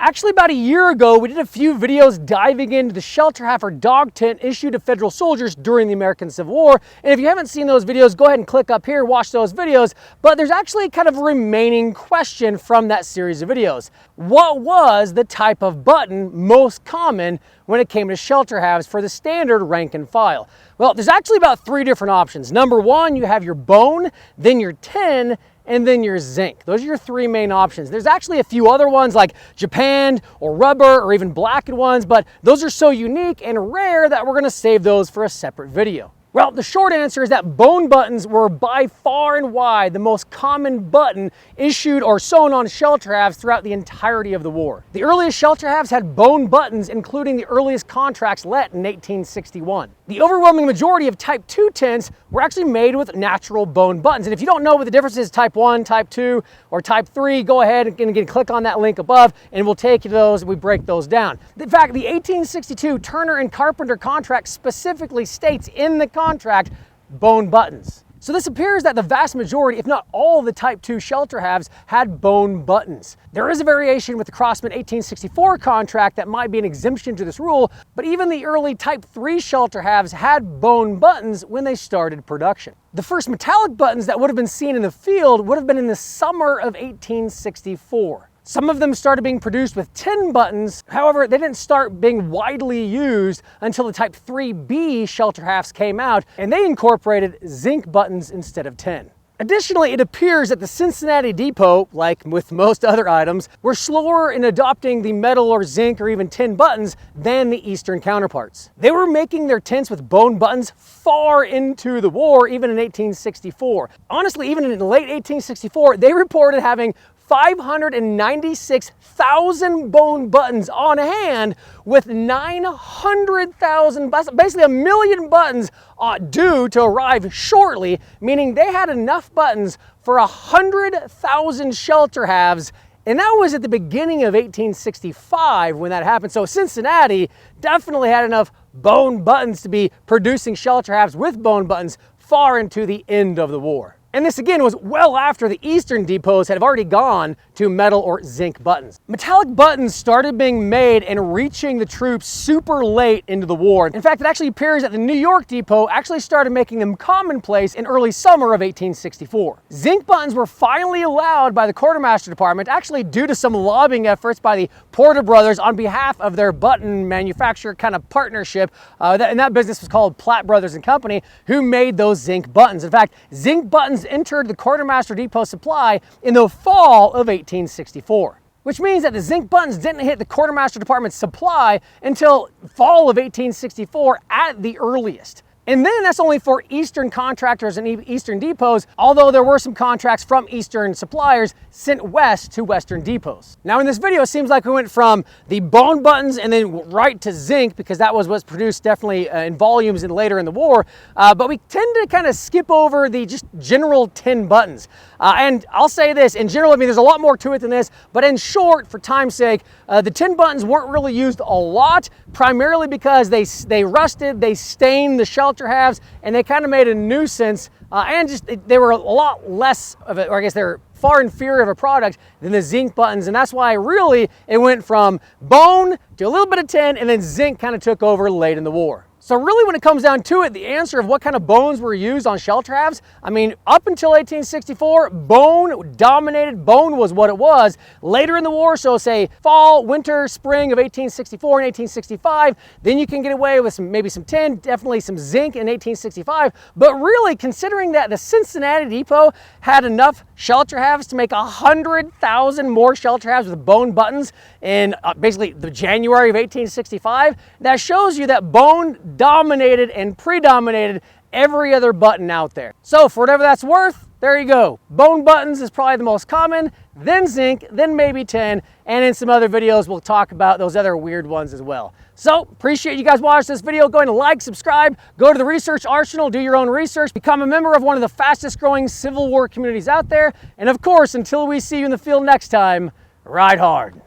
Actually, about a year ago, we did a few videos diving into the shelter half or dog tent issued to federal soldiers during the American Civil War. And if you haven't seen those videos, go ahead and click up here, watch those videos. But there's actually kind of a remaining question from that series of videos. What was the type of button most common when it came to shelter halves for the standard rank and file? Well, there's actually about 3 different options. Number 1, you have your bone, then your tin, and then your zinc. Those are your 3 main options. There's actually a few other ones like Japan or rubber or even blackened ones, but those are so unique and rare that we're gonna save those for a separate video. Well, the short answer is that bone buttons were by far and wide the most common button issued or sewn on shelter halves throughout the entirety of the war. The earliest shelter halves had bone buttons, including the earliest contracts let in 1861. The overwhelming majority of Type 2 tents were actually made with natural bone buttons. And if you don't know what the difference is, Type 1, Type 2, or Type 3, go ahead and again, click on that link above and we'll take you to those and we break those down. In fact, the 1862 Turner and Carpenter contract specifically states in the contract bone buttons. So this appears that the vast majority, if not all of the Type 2 shelter halves had bone buttons. There is a variation with the Crossman 1864 contract that might be an exemption to this rule, but even the early Type 3 shelter halves had bone buttons when they started production. The first metallic buttons that would have been seen in the field would have been in the summer of 1864. Some of them started being produced with tin buttons. However, they didn't start being widely used until the Type 3B shelter halves came out, and they incorporated zinc buttons instead of tin. Additionally, it appears that the Cincinnati depot, like with most other items, were slower in adopting the metal or zinc or even tin buttons than the Eastern counterparts. They were making their tents with bone buttons far into the war, even in 1864. Honestly, even in late 1864, they reported having 596,000 bone buttons on hand, with 900,000, basically 1 million buttons due to arrive shortly, meaning they had enough buttons for 100,000 shelter halves. And that was at the beginning of 1865 when that happened. So Cincinnati definitely had enough bone buttons to be producing shelter halves with bone buttons far into the end of the war. And this again was well after the Eastern depots had already gone to metal or zinc buttons. Metallic buttons started being made and reaching the troops super late into the war. In fact, it actually appears that the New York depot actually started making them commonplace in early summer of 1864. Zinc buttons were finally allowed by the quartermaster department, actually due to some lobbying efforts by the Porter brothers on behalf of their button manufacturer kind of partnership. And that business was called Platt Brothers and Company, who made those zinc buttons. In fact, zinc buttons entered the quartermaster depot supply in the fall of 1864, which means that the zinc buttons didn't hit the quartermaster department's supply until fall of 1864 at the earliest. And then that's only for Eastern contractors and Eastern depots, although there were some contracts from Eastern suppliers sent west to Western depots. Now in this video, it seems like we went from the bone buttons and then right to zinc, because that was what's produced definitely in volumes and later in the war, but we tend to kind of skip over the just general tin buttons. And I'll say this, in general, I mean, there's a lot more to it than this, but in short, for time's sake, the tin buttons weren't really used a lot, primarily because they rusted, they stained the shelter halves, and they kind of made a nuisance, and just they were a lot less of it, or I guess they're far inferior of a product than the zinc buttons, and that's why really it went from bone to a little bit of tin, and then zinc kind of took over late in the war. So really, when it comes down to it, the answer of what kind of bones were used on shelter halves, I mean, up until 1864, bone dominated. Bone was what it was. Later in the war, so say fall, winter, spring of 1864 and 1865, then you can get away with maybe some tin, definitely some zinc in 1865. But really, considering that the Cincinnati depot had enough shelter halves to make 100,000 more shelter halves with bone buttons in basically the January of 1865, that shows you that bone dominated and predominated every other button out there. So for whatever that's worth, there you go. Bone buttons is probably the most common, then zinc, then maybe tin, and in some other videos we'll talk about those other weird ones as well. So appreciate you guys watching this video. Go ahead and like, subscribe, go to the Research Arsenal, do your own research, become a member of one of the fastest growing Civil War communities out there, and of course, until we see you in the field next time, ride hard.